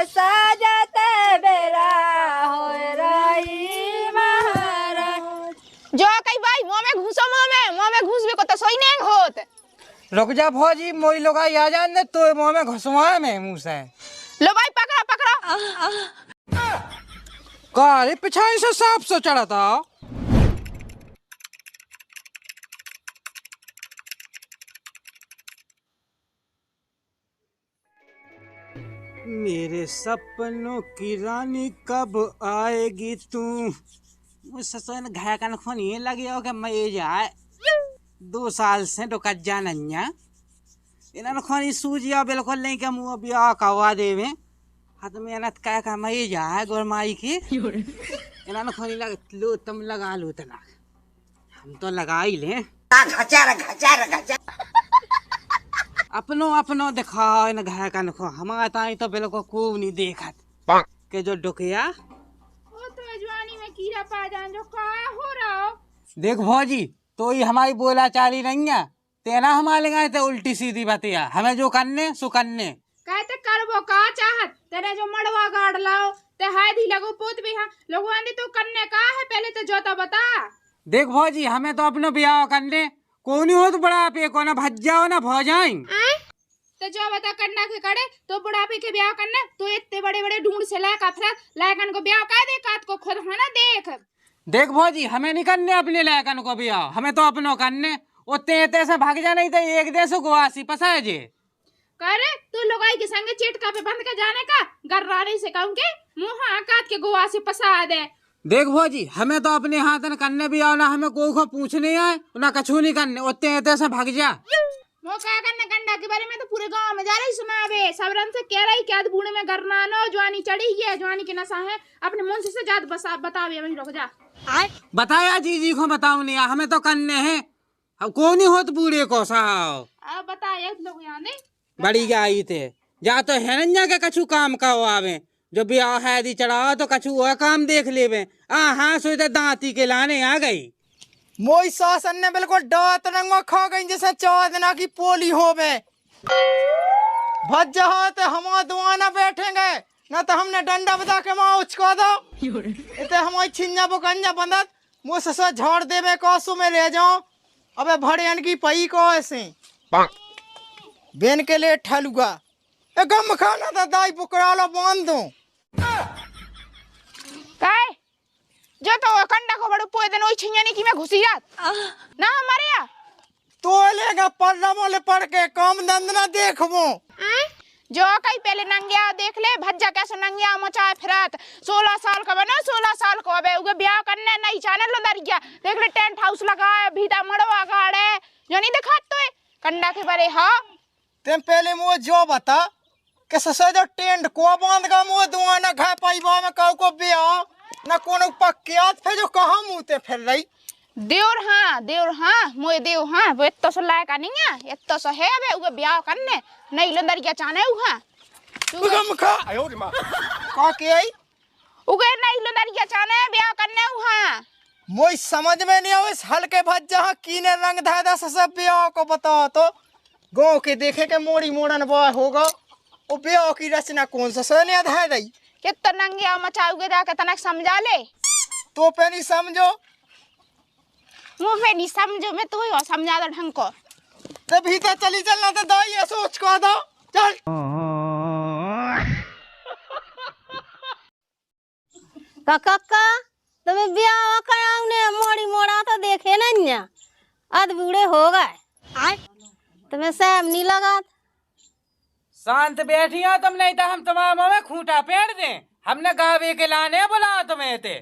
साजत बेरा हो रही महाराज। जो कई भाई मुंह में घुसो, मुंह में घुस भी को तो सोई नहीं होत। रुक जा भौजी, मोई लोग आ जान दे तो मुंह में घुसवा में मुंह से। लो भाई पकड़ो पकड़ो। काले पिछाई से सांप सो चढ़ा था। मेरे सपनों की रानी कब आएगी तू। मुझसे तो घाय का नखोन ये लगे हो कि मैं ये जाए 2 साल से डोका जानन्या इन्होंने खोनी सूजिया बिल्कुल नहीं के मुंह बिया कवा देवे हाथ में अनत का मैं ये जाए गोरमाई की इन्होंने खोनी लग लो तुम लगा लो तना हम तो लगा ही ले अपनो दिखाओ इन घाय का नखो हमारा ताई तो बिल्कुल खूब नहीं देखत के जो डुकिया जवानी में कीड़ा पा जान जो का हो रहा हो। देख भौजी तो ये हमारी बोला चाली नहीं है तेना हमारे गए थे उल्टी सीधी बतिया हमें जो करने सो करने कहते करबो का चाहत तेरे जो मड़वा गाड़ लाओ ते हाय दी लगो पोत भी हां लोगो आंदी तू करने का है पहले तो जोता बता। देख भौजी हमें तो अपनो ब्याह करने को नहीं हो तो बड़ा पे को ना भज जाओ ना भौ जाए तो जो बता करना के करे तो बुढ़ापे के ब्याह करना तो इतने बड़े बड़े ढूंढ से लायक फिर लायकन को ब्याह कर दे कात को खुद है ना देख। देख भौजी हमें नहीं करने अपने लायकन को ब्याह हमें तो अपनो करने उतने इतने से भाग जा नहीं तो एक देश को आसी पसाए जे करे तू लोगाई के संग चिटका पे बंद के जाने का गर्राने से कहूं के मुंह काट के गोवा से पसा दे। देख भौजी हमें तो अपने हाथ करने भी आओ ना हमें कोई को पूछने आए ना कछु नहीं करने उतने इतने से भाग जा। वो क्या करना गंडा के बारे में तो पूरे गांव में जा रही सुनावे सबरन से कह रही क्या बूढ़े में गरना नो जवानी चढ़ी है जवानी की नशा है अपने मुंह से जात बसा बतावे वहीं रुक जा बताया जी को बताऊं नहीं हमें तो करने हैं अब कौन नहीं होत बूढ़े को साहब अब बता एक लोग यहाँ नहीं बड़ी आई थे जा तो है ना के कछु काम का आवे जो ब्याह है दी चढ़ाओ तो कछु वह काम देख लेवे हाँ सोचते दांती के लाने आ गई मोई शासन ने बिल्कुल डांत रंगवा खा गई जैसे 4 दिन की पोली हो में भज जहा तो हम दुआना बैठेंगे ना तो हमने डंडा बजा के माँ उचका दो इतने हमारी छिंजा बुकंजा बंदत मुँह से झाड़ देवे कासू में ले जाओ अबे भड़ियन की पई को ऐसे बेन के लिए ठलुआ गम खाना था दाई पुकड़ा लो बांध दो काय जो तो कंडा को बड़ो पोए दिन ओई छिंयानी की मैं घुसी जात ना हमारे या तो लेगा पढ़ना मोले पढ़ के काम धंधा देखबो जो कई पहले नंगिया देख ले भज्जा कैसे नंगिया मचाए फिरत 16 साल का बना 16 साल को अबे उगे ब्याह करने नहीं जाने लो दरिया देख ले टेंट हाउस लगाए भीता मड़वा गाड़े जो नहीं दिखात तो कंडा के बारे हां तेम पहले मो जो बता के ससे जो टेंट को बांध का मो दुआना घा पाईबा में काऊ को ब्याह ना कोनो पक्कियात फिर जो कहां मुते फिर रही देवर हां मोए देव हां वो इत्तो सो लायक नहीं है इत्तो सो है अबे उगे ब्याह करने नहीं लो दरिया चाने उहा गम खा आयो रे मां का के आई उगे नहीं लो दरिया चाने ब्याह करने उहा मोई समझ में नहीं आवे हल्के भज जहां कीने रंग धादा ससे ब्याह को बताओ तो गांव के देखे के मोड़ी मोड़न बॉय होगा ओ ब्याह की रचना कौन सा सने आधा रही कितना नंगिया मचाओगे जाके तनक समझा ले तो पे नहीं समझो मुंह पे नहीं समझो मैं तो ही समझा दो ढंग को ते भीतर चली चलना तो दाई ये सोच को दो चल काका तुम्हें ब्याह कराउने मोड़ी मोड़ा तो देखे नहीं अध बूढ़े हो गए तुम्हें सैम नहीं लगा शांत बैठी हो तुम नहीं तो हम तुम्हारे मुंह में खूंटा पेड़ दें हमने गावे के लाने बुला तुम्हें थे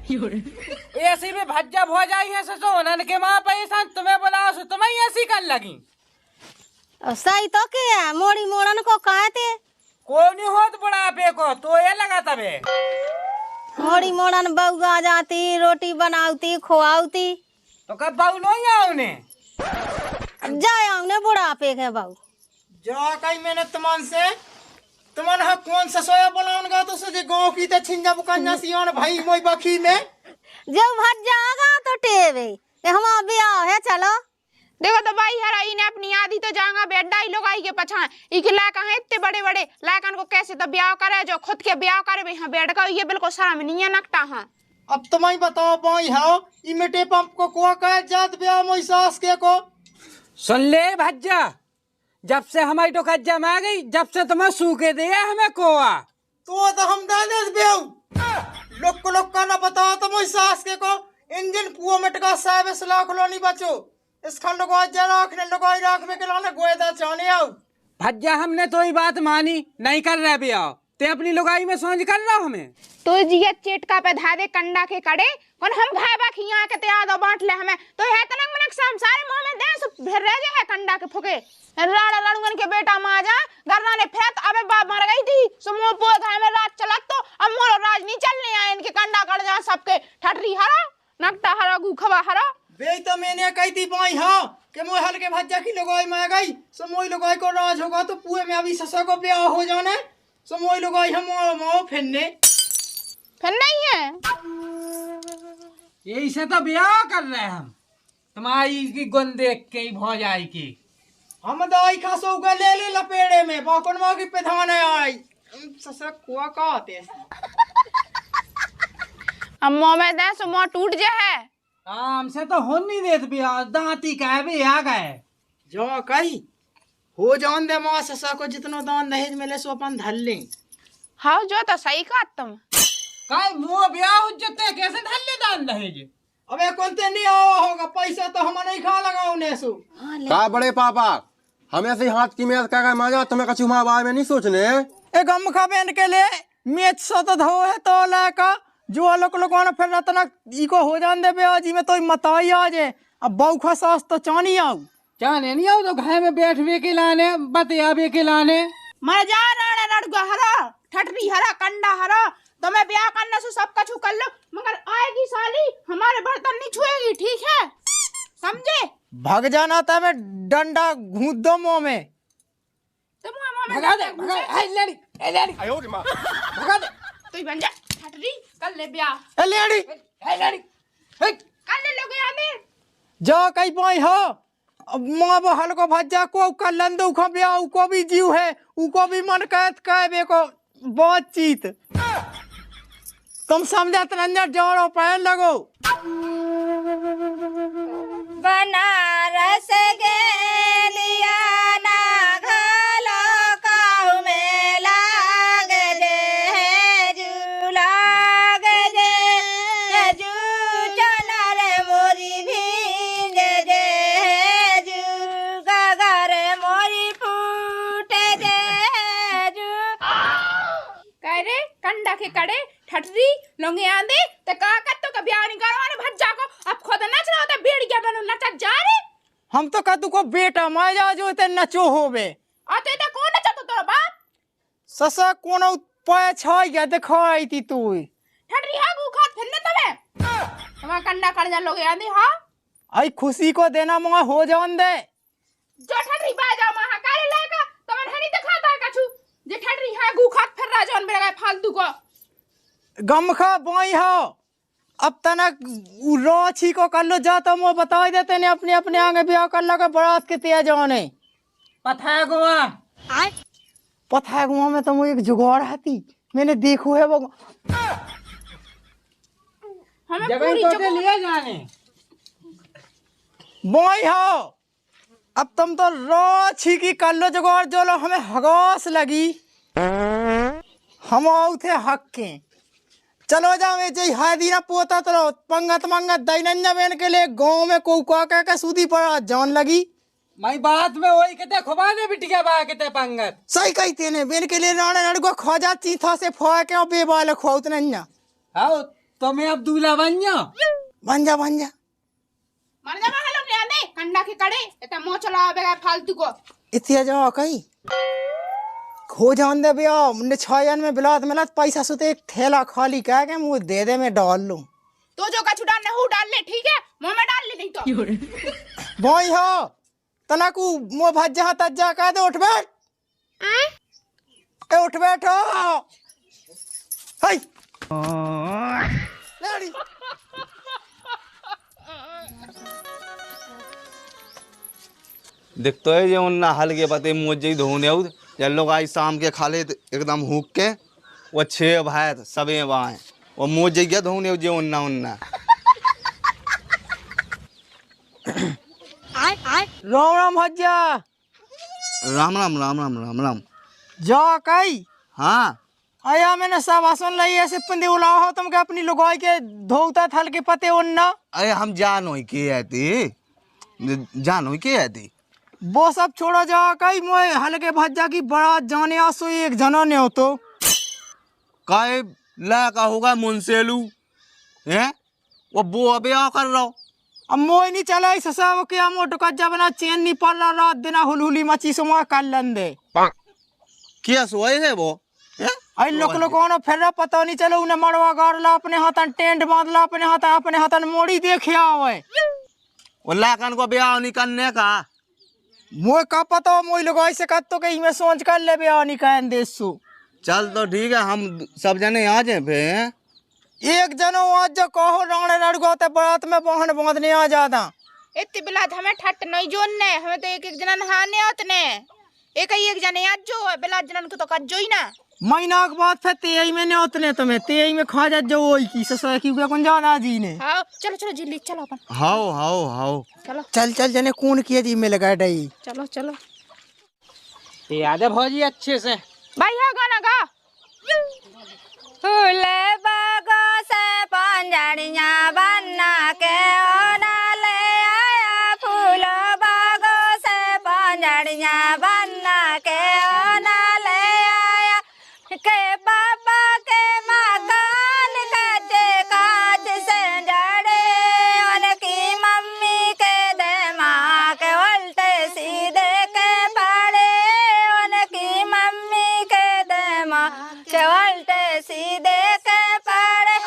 ऐसी भी भज्जा हो जाई है सोनन के माँ पैसा तुम्हें बुलाओ सो तुम्हें ऐसी कर लगी सही तो क्या मोड़ी मोड़न को कहते को नहीं होत बुढ़ापे को तो ये लगा तबे मोड़ी मोड़न बउगा जाती रोटी बनाती खुआती तो कब बहू नहीं आओने जाए आउने बुढ़ापे के बहू जा कहीं मैंने तुमन से तुमन हा कौन सा सोया बुलाऊंगा तो सजे गांव की ते छिंजा बुकन्या सियान भाई मोई बखी में जब भज जाएगा तो टेवे हम ब्याह है चलो देखो तो भाई हरा इने अपनी आधी तो जांगा बेड्डा ही लोग आई के पछा इके लायक हैं इतने बड़े बड़े लायकन को कैसे तो ब्याह करे जो खुद के ब्याह करे भाई हाँ बेड का ये बिल्कुल शर्म नहीं है नकटा है। अब तुम्हें बताओ पाई हाँ ई मिट्टी पंप को कुआ कह जात ब्याह मोई सास के को। सुन ले भज्जा, जब से हमारी तो कज्जा में आ गई, जब से तुम्हें सूखे दिया हमें कोआ तो हम दादे ब्याह लोग का ना बताओ तो मोई सास के को इंजन कुआ मिटका सर्विस लाख लो नहीं बचो इस खंड को आज रखने लगाई राख में के लाने गोएदा चाहने आओ। भज्जा हमने तो ही बात मानी, नहीं कर रहे ब्याह, ते अपनी लुगाई में सोच कर रहा हमें तो जिया चेटका पे धा दे कंडा के कड़े कौन हम घायबा खिया के ते आदो बांट ले हमें तो है तनक मनक संसार मुंह में दे सब भर रह जे है कंडा के फुके राड़ा राड़ूगन के बेटा माजा गरना ने फेत अबे बाप मर गई थी सुमो पो घाय में रात चलत तो अब मोरो राज नहीं चलने आए इनके कंडा कड़ जा सबके ठटरी हरा नकटा हरा गुखवा हरा बे तो मैंने कही थी पाई हाँ कि मोई हल्के भज्जा की लगाई में गई सो मोई लगाई को राज होगा तो पुए में अभी ससा को ब्याह हो जाना सो मोई लगाई हम मो फिर नहीं है यही से तो ब्याह कर रहे हैं हम, तुम्हारी की गुन देख के ही भौजाई की हम दाई खासो का ले ले लपेड़े में बाकन मां की प्रधान आई ससा कुआ का आते अम्मो में दे सुमो टूट जे है हमसे तो हो नहीं देत ब्याह, दांती कह भी आ गए जो कही हो जान दे मां ससा को जितना दान दहेज मिले सो अपन धर ले। हाँ जो तो सही कहा तुम काय मुंह ब्याह उज्जते कैसे धल्ले दान दहेज। अबे कौनते नहीं आवा होगा पैसा तो हम नहीं खा लगाओ ने सो का बड़े पापा हमें से हाथ की मेज का मजा तुम्हें कछु मां बारे में नहीं सोचने ए गम खा बेन के ले मेच सो तो धो है तो लाका जो लोग ने फिर रतना इको हो जान दे ब्याह जी में तो मताई आ जाए अब बौखा सास तो चानी आऊ जाने नहीं आओ तो घर में बैठ वे के लाने बतिया वे के लाने मर जा राणा रड़गा हरा ठटरी हरा कंडा हरा तो मैं ब्याह करने से सब कछु कर लो मगर आएगी साली हमारे बर्तन नहीं छुएगी ठीक है समझे। भाग जाना था मैं डंडा घूंद दो मुंह में तो मुंह में भगा दे ए लड़ी भगा दे तू बन जा ठटरी कर ले ब्याह ए लेडी कर ले लोग आने जा कहीं पाई हो अब मां वो हल को भज्जा को कलन दो खा ब्याह को भी जीव है उको भी मन कहत कहे बे को बातचीत तुम समझत रंजन जोड़ो पैर लगो बनारस गेलिया ना घालो काऊ में लाग दे झूला दे जू चला रे मोरी भींग दे जू गगर मोरी फूट दे जू कह रे कंडा के कड़े ठटरी लोगे आंदे ते का कत्तो का ब्याह नहीं करवाने भज्जा को अब खुद नच रहा होता बेड़ क्या बनो नचा जा रे हम तो कहतु को बेटा मैं जा जो ते नचो होबे आते ते कौन नचा तो तोरा बाप ससा कोनो पाए छाई गया दिखाई थी तू ठटरी हा गु खात फिरने तवे हमारा कंडा कर जा लोगे आंदे हां आई खुशी को देना मुआ हो जान दे जो ठटरी बा जा महा काले लागा तमन हनी दिखाता है कछु जे ठटरी हा गु खात फिर रा जौन बेड़ा फालतू को गमखा बाई हो अब तनक रोची को कर लो जा तो मुझे बता देते ने अपने अपने आगे ब्याह कर लगा बरात के तेज जाने पथा गुआ पता है गुआ में तो मुझे एक जुगाड़ आती मैंने देखो है वो हमें जगह पूरी तो लिए जाने बाई हो अब तुम तो रोची की कर लो जुगाड़ जो लो हमें हगास लगी हम थे हक के चलो जाओ जे हादी ना पोता तो पंगत मंगत दैनंजा बेन के लिए गांव में कोका का सूदी पड़ा जान लगी मैं बात में वही कहते खुबाने बिटिया बा कहते पंगत सही कहते ने बेन के लिए राणे लड़को खोजा चीथा से फोआ के बेबाल खोत नन्या आओ तो मैं अब दूल्हा बन जा बन जा मर जा महलो ने आंदे कंडा के कड़े एता मो चला बेगा फालतू को इतिया जाओ कहीं खो जान दे भैया मुन्ने 6 जन में बिलात मिलत पैसा सुते एक थैला खाली कह के मुंह दे दे मैं डाल लूं तो जो कछु डालने हो डाल ले ठीक है मुंह में डाल ले नहीं तो भाई हो तनाकू मो भज्जा तज्जा कह दे उठ बैठ ए उठ बैठो हाय लड़ी दिखतो है जो उन्ना हल्के पते मुझे धोने उद जब लोग आई शाम के खा ले एकदम हुक के वो 6 भाई सबे वहाँ वो मुझे क्या धोने जो उन्ना उन्ना राम राम भज्जा राम राम राम राम राम राम। जा कई हाँ आया मैंने सब आसन लाई ऐसे पंदे उलाओ हो तुम के अपनी लुगाई के धोता थल के पते उन्ना अरे हम जानो ही के आती जानो ही के आती वो सब छोड़ा जा कई मोए हल्के भज्जा की बड़ा जाने आसो एक जना ने हो तो काय ला का होगा मुंसेलू हैं वो अबे आ कर रहा अब मोए नहीं चला इस सब क्या मोटो कज्जा बना चैन नहीं पड़ रहा रात दिन हुलहुली मची सो मोए कर लंदे क्या सोए है वो हैं? आई लोग कौन फिर रहा पता नहीं चलो उन्हें मड़वा गाड़ला अपने हाथन टेंट बांधला अपने हाथन मोड़ी देखे आवे वो लाकन को ब्याह नहीं करने का मोए का पता मोई लोग ऐसे कर तो कहीं मैं सोच कर ले बे आनी का देसु चल तो ठीक है हम सब जने आ जाए फिर एक जनो आज जो कहो राणे लड़को ते बारात में बहन बांधने आ जाता इतनी बिलात हमें ठट नहीं जोड़ने हमें तो एक एक जना नहाने होतने एक जने आज जो है बिलात जनन को तो कर जो ही ना महीना के बाद फिर तेई में नहीं उतने तुम्हें तेई में खा जा जो वही की ससुर की कौन जाना जी ने हाँ चलो चलो जिल्ली चलो अपन हाओ हाओ हाओ चलो चल चल जने कौन किया जी में लगा डई चलो चलो याद है भौजी अच्छे से। भाई हाँ गाना गा फूल बागो से पंजड़िया बन्ना के ओना ले आया फूल बागो से पंजड़िया बन्ना के ओना ले आया के बाबा के मकान कच्चे कांच से जड़े उनकी मम्मी के दिमाग उल्टे सीधे के पड़े उनकी मम्मी के दिमाग उल्टे सीधे के पड़े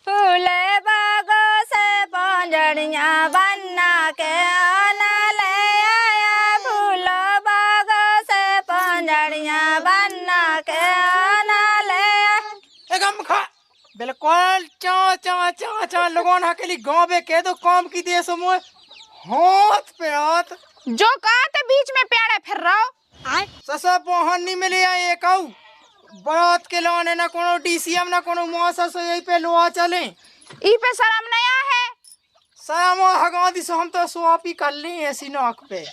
फूल बागो से पंजड़िया बन्ना के आना ले आया फूल बागो से पंजड़िया बन्ना के आना ले एकदम खा बिल्कुल चा चा चा चा लोगों ने हकेली गांव में कह दो काम की देश मोए हाथ पे हाथ जो कहा था बीच में प्यारे फिर रहो ससा बहन नहीं मिले आए एक आऊ बारात के लाने ना कोनो डीसीएम ना कोनो मुआसा सो यही पे लोआ चले ई पे शर्म नया है साम हगा दी सो हम तो स्वाप ही कर ली ऐसी नाक पे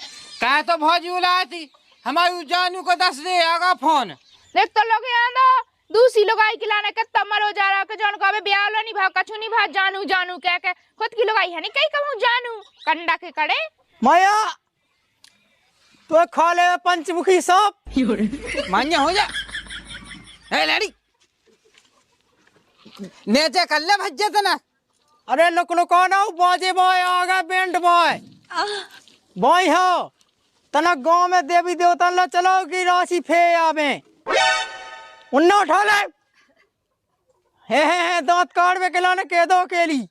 कहा तो भौजी उलाई थी हमारी जानू को 10 दे आगा फोन देख तो लोग यहाँ दो दूसरी लोगाई की लाने कितना मरो जा रहा के जान को अबे ब्याह लो नहीं भाव कछु नहीं भाव जानू जानू कह के खुद की लोगाई है नहीं कहीं कहूँ जानू कंडा के कड़े माया तो खा ले पंचमुखी सांप मान्य हो जा ए लड़ी नेचे कर ले भज्जे तना अरे लोग कौन आओ बाजे बॉय आगा बैंड बॉय बॉय हो तना गांव में देवी देवता लो चलो की राशि फे आवे उन्ना उठा ले हे दांत काट में केलाने के दो केली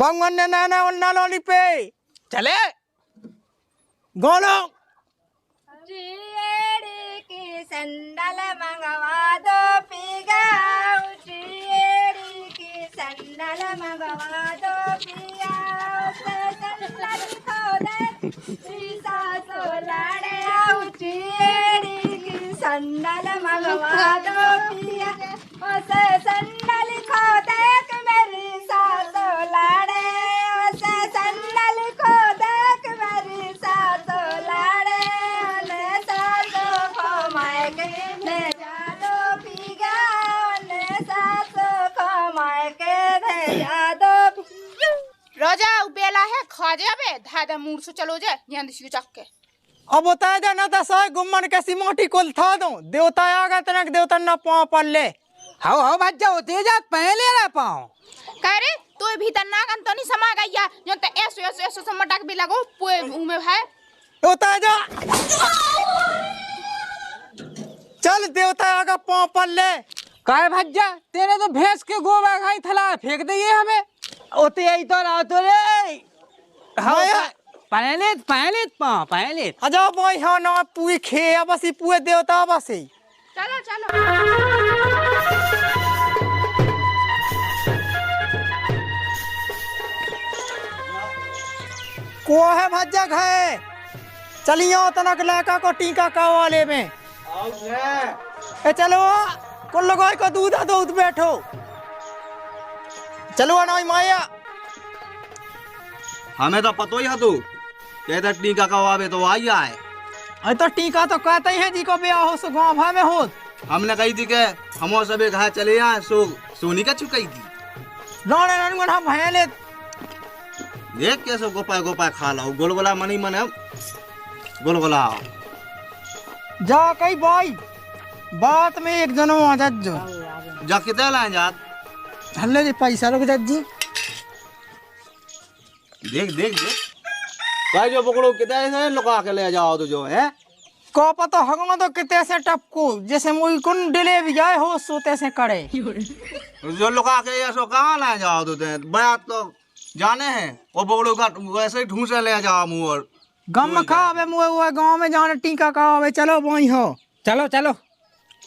बंगन ने ना उन्ना लोली पे चले गोलो चिएड़ी की संडल मंगवा दो पिया चिएड़ी की संडल मंगवा दो पिया उसे संडल खो दे शीशा सो लड़े चिएड़ी की संडल मंगवा दो पिया उसे संडल खो दे मेरी सासो लड़े उसे संडल खो दे मेरी सासो लड़े रोजा उबेला है खा जाबे धादा मूड से चलो जे यहाँ दिसी चक के अब बता जा ना दस गुम्मन कैसी मोटी कुल था दो देवता आगा तनक देवता ना पाँव पर ले हाओ भज्जा होते जा पहले रह पाओ कह रे तो भीतर नागन तो नहीं समा गया जो ते ऐसो ऐसो ऐसो समटक भी लगो पुए उमे है देवता जा चल देवता आगा पाँव पर ले काय भज्जा तेरे तो भैंस के गोबर खाई थला फेंक दिए हमें ओते आई तो रात रे हाया पहले पहले अजा भाई हाँ ना पुए खे बसी पुए देवता बसी चलो चलो को है भज्जा घे चलियो तनक लड़का को टीका का वाले में ए चलो कुल लोगों को दूध बैठो चलो ना माया हमें तो पतो ही है तू कहता टीका का आवे तो आई आए। अरे तो टीका तो कहते ही हैं जी को ब्याह हो सो गाँव भा में हो। हमने कही थी के हम सबे घर चले आए सोनी का चुकाई थी राणे रंगन हम भयले देख कैसे गोपाय खा लो गोलगोला मनी मन गोलगोला जा कई भाई बात में एक जनो आ जो जा कितने लाए जात हल्ले जी पैसा रुक जी देख भाई जो पकड़ो कितने से लुका के ले जाओ तो जो है को पता हगो तो कितने से टपको जैसे मुई कुन डिले भी जाए हो सोते से करे जो लुका के ऐसो कहाँ ले जाओ तो बात तो जाने हैं वो पकड़ो का वैसे ही ढूंढ से ले जाओ मुँह और गम खावे मुए हुए गांव में जाने टीका का आवे चलो वही हो चलो चलो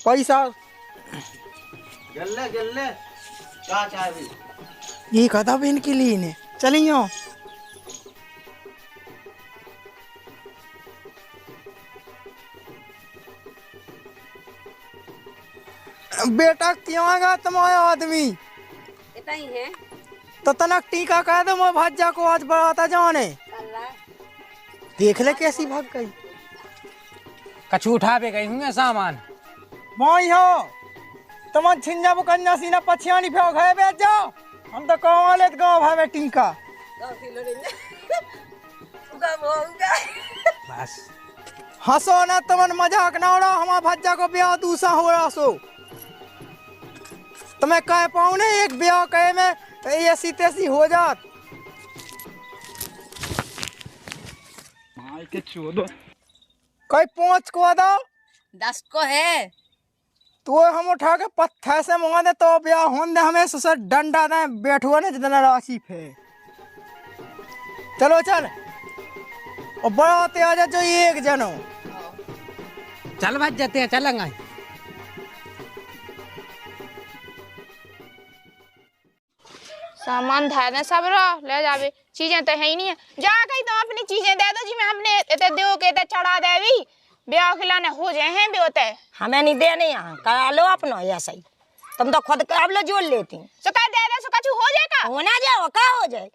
पैसा गल्ले क्या चाहे भी ये कदा भी इनके लिए ने चलियो बेटा क्यों आएगा तुम्हारा आदमी इतना ही है तो तनक टीका कह दो मैं भज्जा को आज बढ़ाता जाने देख ले कैसी भाग गई कछु उठा पे गई हूँ सामान वही हो तुम छिंजा बुकन्या सीना पछियानी फेंक है बैठ जाओ हम तो गाँव वाले गाँव भावे टीका बस हंसो ना तुमन मजाक ना उड़ा हमारा भज्जा को ब्याह दूसरा हो रहा सो तुम्हें कह पाऊ ने एक ब्याह कहे में ऐसी तैसी हो जात कोई पहुंच को दो 10 को है तो हम उठा के पत्थर से मुँह दे तो ब्याह होने दे हमें ससुर डंडा दे बैठुआ ने जितना राशि फे चलो चल और बड़ा तेज जो एक जनो चल भाज जाते हैं चलेंगे सामान धरने सब रो ले जावे चीजें तो है ही नहीं है जा कहीं तो अपनी चीजें दे दो जी मैं हमने इतने दो के इतने चढ़ा देवी ब्याह खिलाने हो जाए हैं भी होते हमें नहीं देने यहाँ करा लो अपना ऐसा ही तुम तो खुद अब लो जोड़ लेती सो कह दे दे सो कछु हो जाएगा होना जाओ का हो जाए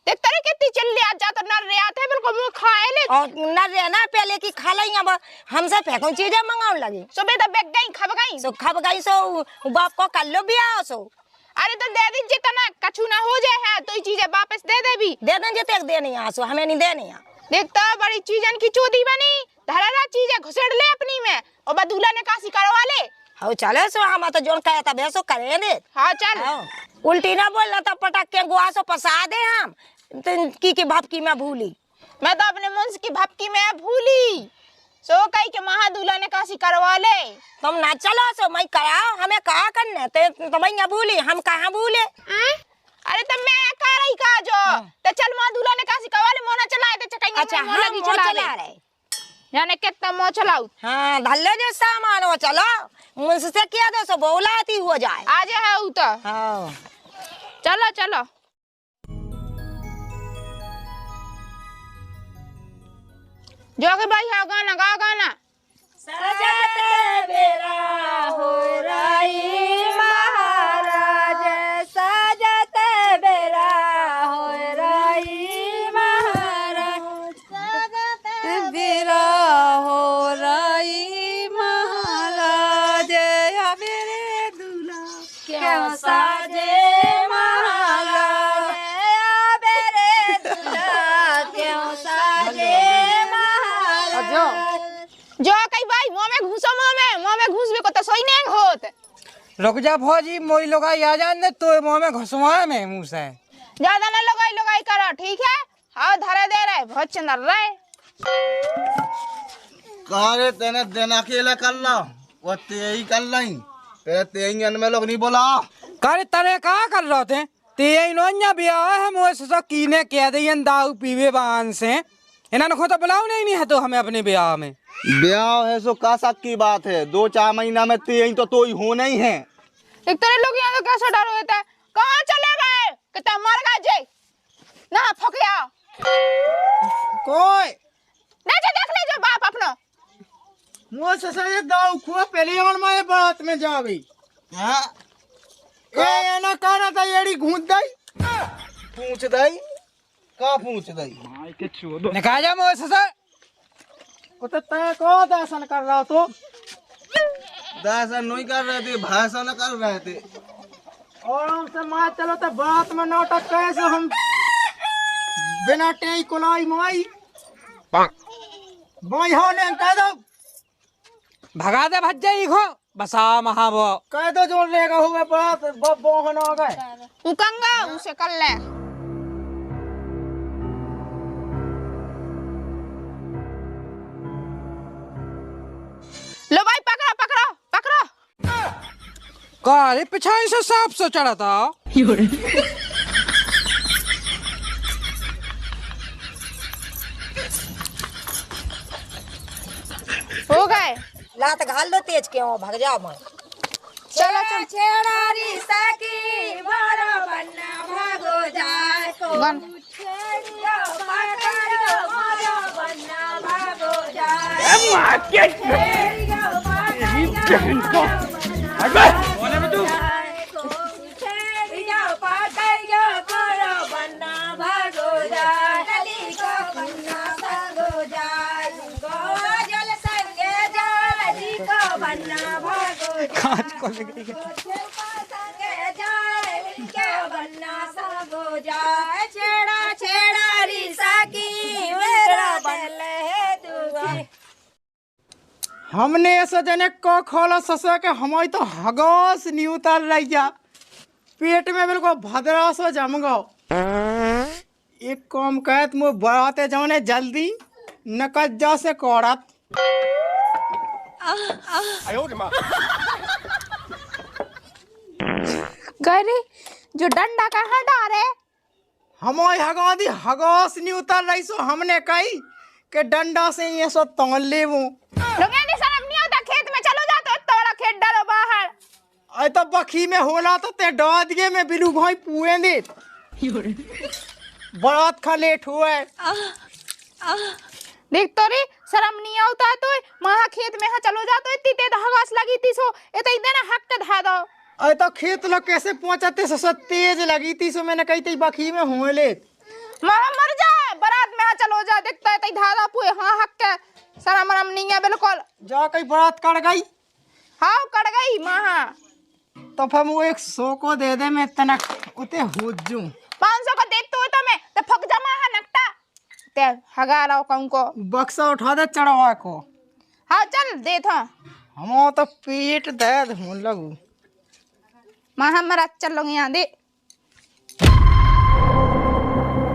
देख तेरे कितनी चल ले आज जा तो नर रे आते बिल्कुल मुंह खाए ले और न रहना पहले की खा ली अब हमसे फेंको चीजें मंगाने लगी सुबह तो बेग गई खब गई सो खब गई सो बाप को कर लो ब्याह सो अरे तो दे दी जितना कछु ना हो जाए है तो ये चीजें वापस दे दे भी दे दें जितने देने यहाँ सो हमें नहीं देने यहाँ देखता बड़ी चीजन की चोदी बनी धरारा चीजें घुसेड़ ले अपनी में और बदूला ने कासी करवा ले हाँ चले सो हम तो जोन कहता बेसो करे दे हाँ चल उल्टी ना बोलना तो पटक के गुआ सो पसा दे हम की भाप की मैं भूली मैं तो अपने मुंस की भपकी में भूली सो कई के महादूल्हा ने कासी करवा ले तुम ना चलो सो मैं कराओ हमें कहा करने तो मैं भूली हम कहाँ भूले अरे तो मैं कह रही का जो तो चल महादूल्हा ने कासी करवा ले मोना चलाए तो चकाई अच्छा मोना हाँ की वो चला चला ले रहे यानी कितना मोह चलाऊ हाँ धल्ले जो सामान हो चलो मुझसे किया दो सो बोलाती हो जाए आज है उ तो हाँ चलो चलो जो के भाई हाँ गाना गा गाना सजते बेरा हो रही महाराज सजते बेरा हो रही महाराज सजते बेरा हो रही महाराज या मेरे दूल्हा क्यों साजे महाराज या मेरे दूल्हा क्यों साजे जो कई भाई मुंह में घुस भी को तो सोई नहीं होत रुक जा भौजी मोई लोग आ जाने तो मुँह में घुसवा में मुँह से ज्यादा ना लगाई करो ठीक है हाँ धरे दे रहे बहुत चंदर रहे कहा रे तेने देना अकेला कर ला वो ते ही कर लाई ते ही में लोग नहीं बोला करे तरे का कर रहे थे ते इन्होंने ब्याह है मुँह से कीने कह दे दाऊ पीवे बान से इन्होंने खुद तो बुलाओ नहीं है तो हमें अपने ब्याह में ब्याह है सो का शक की बात है 2-4 महीना में तो ही होना ही है एक तरह लोग यहाँ तो कैसा डर होता है कहाँ चले गए कितना मर गए जे ना फकिया कोई नहीं जो देख ले जो बाप अपनो मुँह से सही दाऊ खुआ पहले और मैं बात में जावी हाँ ए ना कहना था येड़ी घूंट दई पूछ दई का पूछ दई निकाल जा मुँह से वो तो तय को दर्शन कर रहा तो दर्शन नहीं कर रहे थे भाषण कर रहे थे और हमसे मार चलो तो बात में नाटक कैसे हम बिना टेई कोलाई माई बाई हो ने कह दो भगा दे भज्जा खो बसा महाबो कह दो जो लेगा हुआ बात बब्बो होना हो गए उकंगा उसे कर ले लो भाई पकड़ो पकड़ो पकड़ो काले पिछाई से सांप से चढ़ा था हो गए लात घाल दो तेज के हो भाग जाओ मैं चलो चल छेड़ारी सकी बड़ा बन्ना भागो जाए को गन छेड़ियो पकड़ो बड़ा बन्ना भागो जाए छेड़ियो पकड़ो बोले में तू छेड़ियो पकड़ो बड़ा बन्ना भागो जाए गली को बन्ना भागो जाए गो जल संगे जाए जी को बन्ना भागो काट को ले गई छेड़ा छेड़ा रिसा की मेरा बल है तू हमने ऐसा जने को खोला ससा के हमारी तो हगोस नहीं उतार रही जा पेट में बिल्कुल भद्रा सा जम गो एक काम कहत मुझे बढ़ाते जाने जल्दी नकद जा से कोड़त गरी जो डंडा कहाँ डारे हमारी हगादी हगोस नहीं उतार रही सो हमने कही कि डंडा से ये सो तोल ले वो लोगे नहीं शर्म नहीं आता खेत में चलो जा तो तोड़ा खेत डालो बाहर आई तो बखी में होला तो ते डा दिए में बिलू भाई पुए दे बरात खा लेट हुआ है देख तो रे शर्म नहीं आता तो महा खेत में हाँ चलो जा तो इतनी तेज हगास लगी थी सो ये तो इधर ना हक के धा दो आई तो खेत लोग कैसे पहुंचाते सो तेज लगी थी सो मैंने कही थी बखी में हुए ले महा मर जाए बारात में हाँ चलो जा देखता है धा धा पुए हाँ हक के शर्म मरम नहीं है बिल्कुल जा कहीं बारात कट गई हाँ कट गई महा तो फिर वो 100 को दे दे मैं इतना उते हो जूं 500 का देते हो तो मैं तो फक जमा है नकटा ते हगा रहा कहूँ को बक्सा उठा दे चढ़वा को हाँ चल दे था हम तो पेट दर्द होने लगू महा मरा चल लोग यहाँ दे